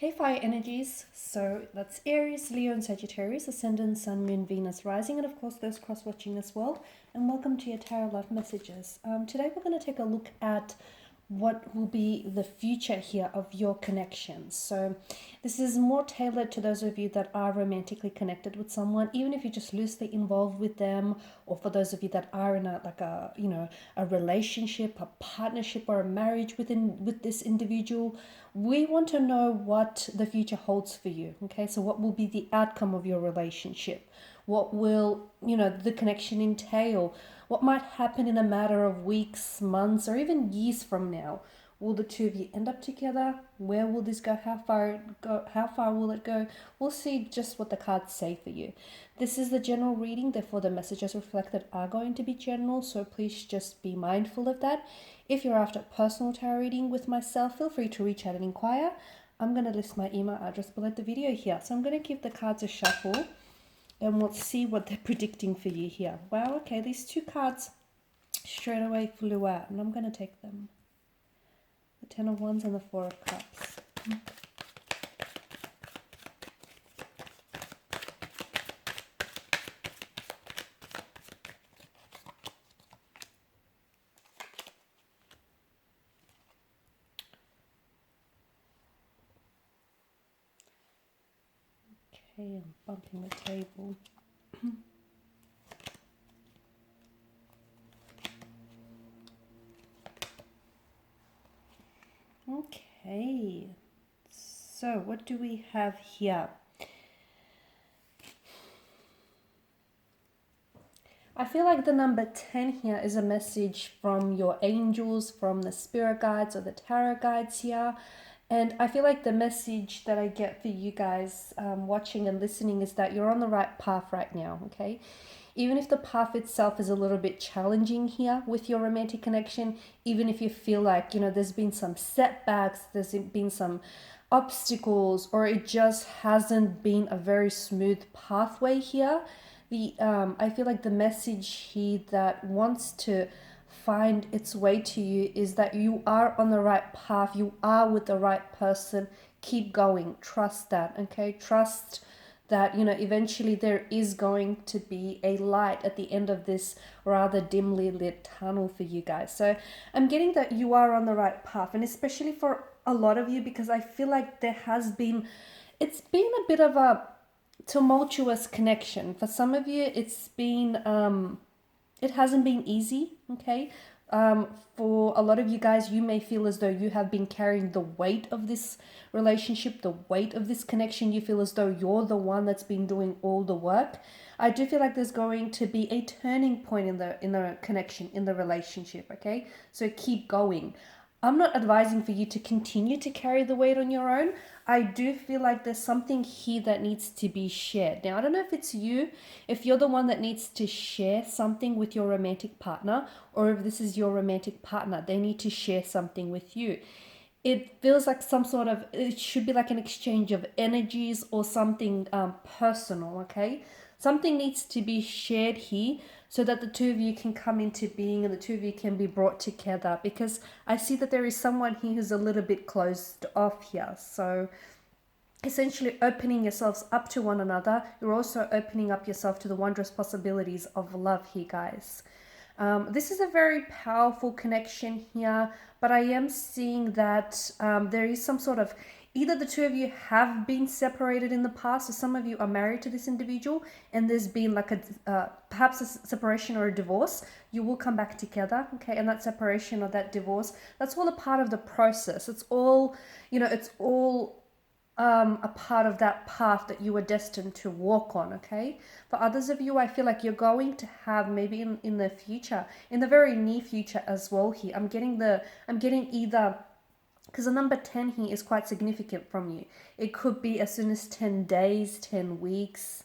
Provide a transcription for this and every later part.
Hey fire energies, so that's Aries, Leo and Sagittarius, Ascendant, Sun, Moon, Venus, Rising, and of course those cross-watching as well. And welcome to your Tarot Love Messages. Today we're going to take a look at what will be the future here of your connections. So this is more tailored to those of you that are romantically connected with someone, even if you're just loosely involved with them, or for those of you that are in a relationship, a partnership, or a marriage with this individual. We want to know what the future holds for you. Okay, so what will be the outcome of your relationship? What will, the connection entail? What might happen in a matter of weeks, months, or even years from now? Will the two of you end up together? Where will this go? How far will it go? We'll see just what the cards say for you. This is the general reading, therefore the messages reflected are going to be general, so please just be mindful of that. If you're after a personal tarot reading with myself, feel free to reach out and inquire. I'm going to list my email address below the video here. So I'm going to give the cards a shuffle and we'll see what they're predicting for you here. Wow, okay, these two cards straight away flew out, and I'm going to take them. The Ten of Wands and the Four of Cups. Okay, I'm bumping the table. Okay, so what do we have here? I feel like the number 10 here is a message from your angels, from the spirit guides or the tarot guides here. And I feel like the message that I get for you guys watching and listening is that you're on the right path right now, okay? Even if the path itself is a little bit challenging here with your romantic connection, even if you feel like, there's been some setbacks, there's been some obstacles, or it just hasn't been a very smooth pathway here, I feel like the message here that wants to find its way to you is that you are on the right path, you are with the right person. Keep going, trust that, okay? Trust that eventually there is going to be a light at the end of this rather dimly lit tunnel for you guys. So I'm getting that you are on the right path, and especially for a lot of you, because I feel like it's been a bit of a tumultuous connection. For some of you, it hasn't been easy, okay? For a lot of you guys, you may feel as though you have been carrying the weight of this relationship, the weight of this connection. You feel as though you're the one that's been doing all the work. I do feel like there's going to be a turning point in the connection, in the relationship, okay? So keep going. I'm not advising for you to continue to carry the weight on your own. I do feel like there's something here that needs to be shared. Now, I don't know if it's you, if you're the one that needs to share something with your romantic partner, or if this is your romantic partner, they need to share something with you. It feels like it should be like an exchange of energies or something personal, okay? Something needs to be shared here so that the two of you can come into being and the two of you can be brought together, because I see that there is someone here who's a little bit closed off here. So essentially opening yourselves up to one another, you're also opening up yourself to the wondrous possibilities of love here, guys. This is a very powerful connection here, but I am seeing that there is some sort of, either the two of you have been separated in the past, or some of you are married to this individual and there's been like perhaps a separation or a divorce. You will come back together, okay? And that separation or that divorce, that's all a part of the process. It's all, it's all a part of that path that you were destined to walk on, okay? For others of you, I feel like you're going to have maybe in the future, in the very near future as well here. I'm getting either, because the number 10 here is quite significant from you. It could be as soon as 10 days, 10 weeks.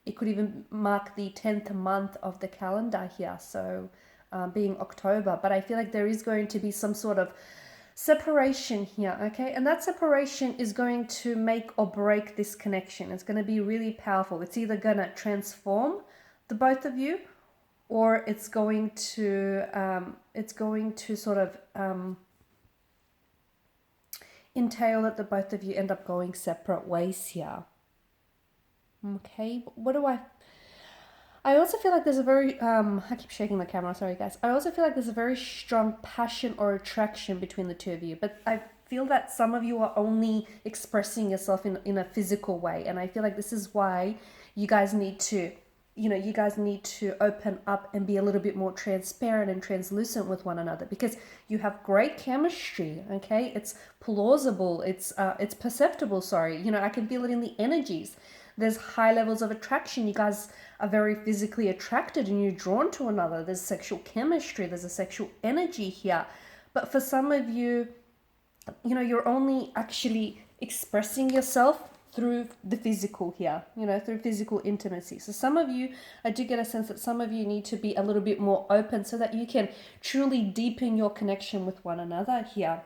It could even mark the 10th month of the calendar here, so being October. But I feel like there is going to be some sort of separation here, okay? And that separation is going to make or break this connection. It's going to be really powerful. It's either going to transform the both of you, or it's going to sort of entail that the both of you end up going separate ways here. Okay, what do I also feel like there's a very, I keep shaking the camera, sorry guys. I also feel like there's a very strong passion or attraction between the two of you, but I feel that some of you are only expressing yourself in a physical way. And I feel like this is why you guys need to, you guys need to open up and be a little bit more transparent and translucent with one another, because you have great chemistry, okay? It's plausible, it's perceptible, sorry. I can feel it in the energies. There's high levels of attraction. You guys are very physically attracted and you're drawn to another. There's sexual chemistry. There's a sexual energy here. But for some of you, you're only actually expressing yourself through the physical here, through physical intimacy. So some of you, I do get a sense that some of you need to be a little bit more open so that you can truly deepen your connection with one another here.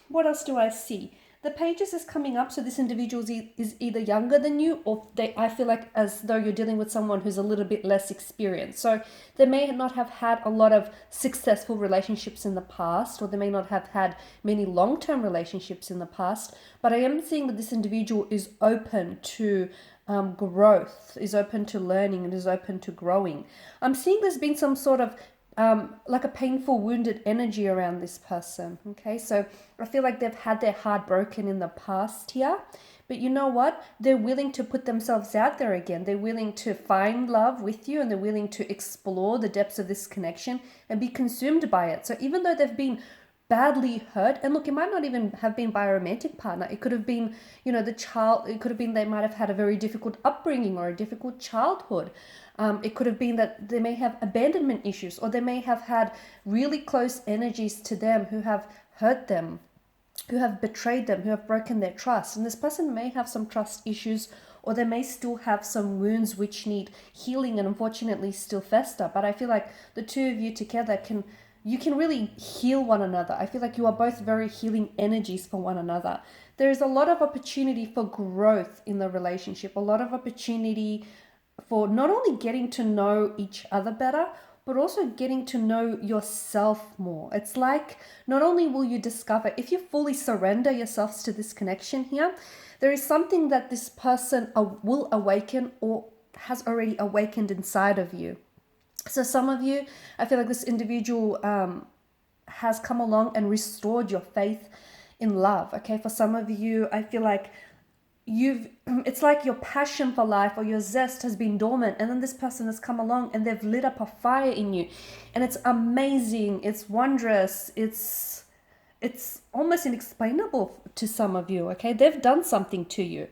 What else do I see? The pages is coming up, so this individual is either younger than you, or I feel like as though you're dealing with someone who's a little bit less experienced. So they may not have had a lot of successful relationships in the past, or they may not have had many long-term relationships in the past, but I am seeing that this individual is open to growth, is open to learning, and is open to growing. I'm seeing there's been some sort of like a painful, wounded energy around this person. Okay, so I feel like they've had their heart broken in the past here, but you know what? They're willing to put themselves out there again. They're willing to find love with you, and they're willing to explore the depths of this connection and be consumed by it. So even though they've been badly hurt, and look, it might not even have been by a romantic partner. It could have been, the child, it could have been they might have had a very difficult upbringing or a difficult childhood. It could have been that they may have abandonment issues, or they may have had really close energies to them who have hurt them, who have betrayed them, who have broken their trust. And this person may have some trust issues, or they may still have some wounds which need healing and unfortunately still fester. But I feel like the two of you together can really heal one another. I feel like you are both very healing energies for one another. There is a lot of opportunity for growth in the relationship, a lot of opportunity for not only getting to know each other better, but also getting to know yourself more. It's like not only will you discover, if you fully surrender yourselves to this connection here, there is something that this person will awaken or has already awakened inside of you. So some of you, I feel like this individual has come along and restored your faith in love. Okay, for some of you, I feel like it's like your passion for life or your zest has been dormant, and then this person has come along and they've lit up a fire in you, and it's amazing, it's wondrous, it's almost inexplainable to some of you. Okay, they've done something to you,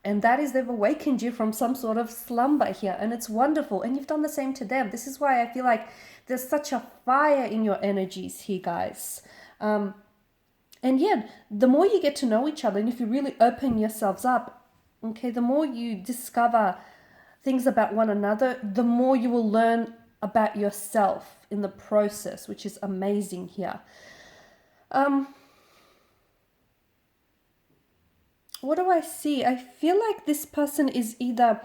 and that is they've awakened you from some sort of slumber here, and it's wonderful, and you've done the same to them. This is why I feel like there's such a fire in your energies here, guys. And yeah, the more you get to know each other, and if you really open yourselves up, okay, the more you discover things about one another, the more you will learn about yourself in the process, which is amazing here. What do I see? I feel like this person is either,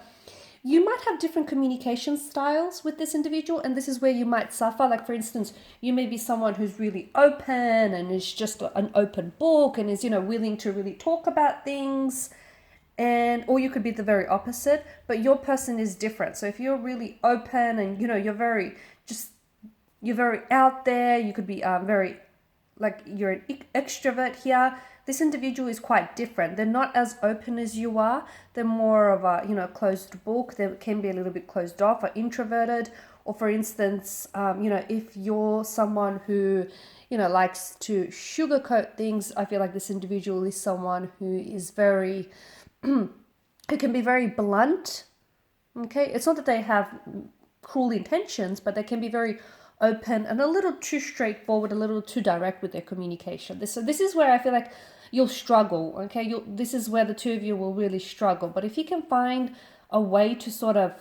you might have different communication styles with this individual, and this is where you might suffer. Like, for instance, you may be someone who's really open and is just an open book and is, willing to really talk about things, or you could be the very opposite, but your person is different. So if you're really open and, you're very out there, you could be very, like, you're an extrovert here. This individual is quite different. They're not as open as you are. They're more of a, closed book. They can be a little bit closed off or introverted. Or for instance, if you're someone who, likes to sugarcoat things, I feel like this individual is someone who is very, who can be very blunt. Okay, it's not that they have cruel intentions, but they can be very open and a little too straightforward, a little too direct with their communication. This is where I feel like you'll struggle. Okay, this is where the two of you will really struggle. But if you can find a way to sort of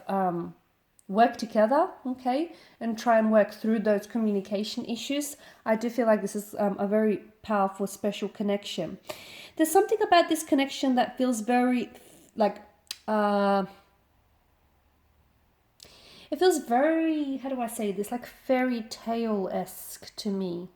work together, okay, and try and work through those communication issues, I do feel like this is a very powerful, special connection. There's something about this connection that feels very like it feels very, how do I say this, like fairy tale-esque to me.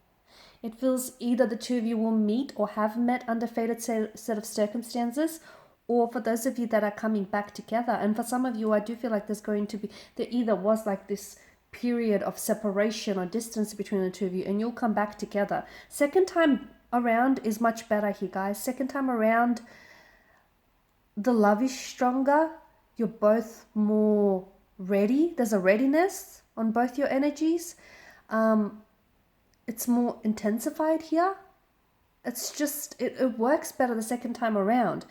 It feels either the two of you will meet or have met under fated set of circumstances, or for those of you that are coming back together. And for some of you, I do feel like there's going to be, there either was like this period of separation or distance between the two of you, and you'll come back together. Second time around is much better here, guys. Second time around, the love is stronger. You're both more ready. There's a readiness on both your energies. It's more intensified here. It's just, it works better the second time around.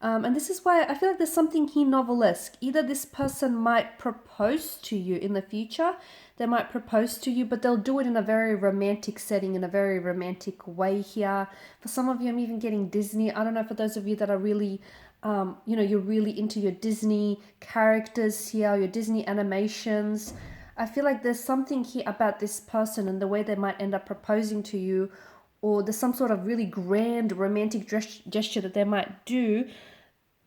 And this is why I feel like there's something here novelesque. Either this person might propose to you in the future. They might propose to you, but they'll do it in a very romantic setting, in a very romantic way here. For some of you, I'm even getting Disney. I don't know, for those of you that are really, you know, you're really into your Disney characters here, your Disney animations. I feel like there's something here about this person and the way they might end up proposing to you, or there's some sort of really grand romantic gesture that they might do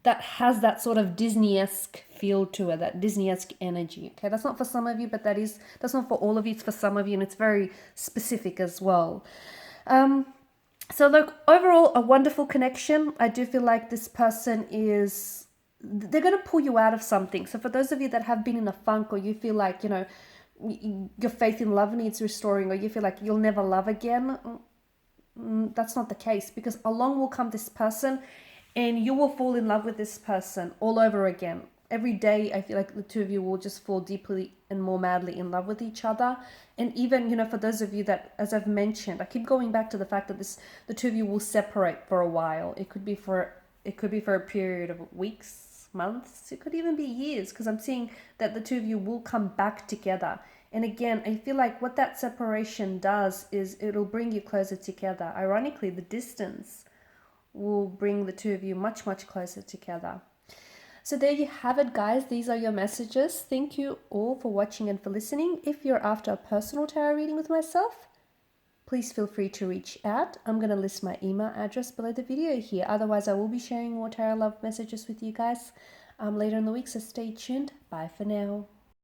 that has that sort of Disney-esque feel to it, that Disney-esque energy. Okay, that's not for some of you, but that's not for all of you. It's for some of you, and it's very specific as well. So look, overall, a wonderful connection. I do feel like this person is, they're going to pull you out of something. So for those of you that have been in a funk, or you feel like, you know, your faith in love needs restoring, or you feel like you'll never love again, that's not the case, because along will come this person and you will fall in love with this person all over again. Every day, I feel like the two of you will just fall deeply and more madly in love with each other. And even, you know, for those of you that, as I've mentioned, I keep going back to the fact that the two of you will separate for a while. It could be for a period of weeks, months. It could even be years, because I'm seeing that the two of you will come back together. And again, I feel like what that separation does is it'll bring you closer together. Ironically, the distance will bring the two of you much, much closer together. So there you have it, guys. These are your messages. Thank you all for watching and for listening. If you're after a personal tarot reading with myself, please feel free to reach out. I'm going to list my email address below the video here. Otherwise, I will be sharing more tarot love messages with you guys later in the week, so stay tuned. Bye for now.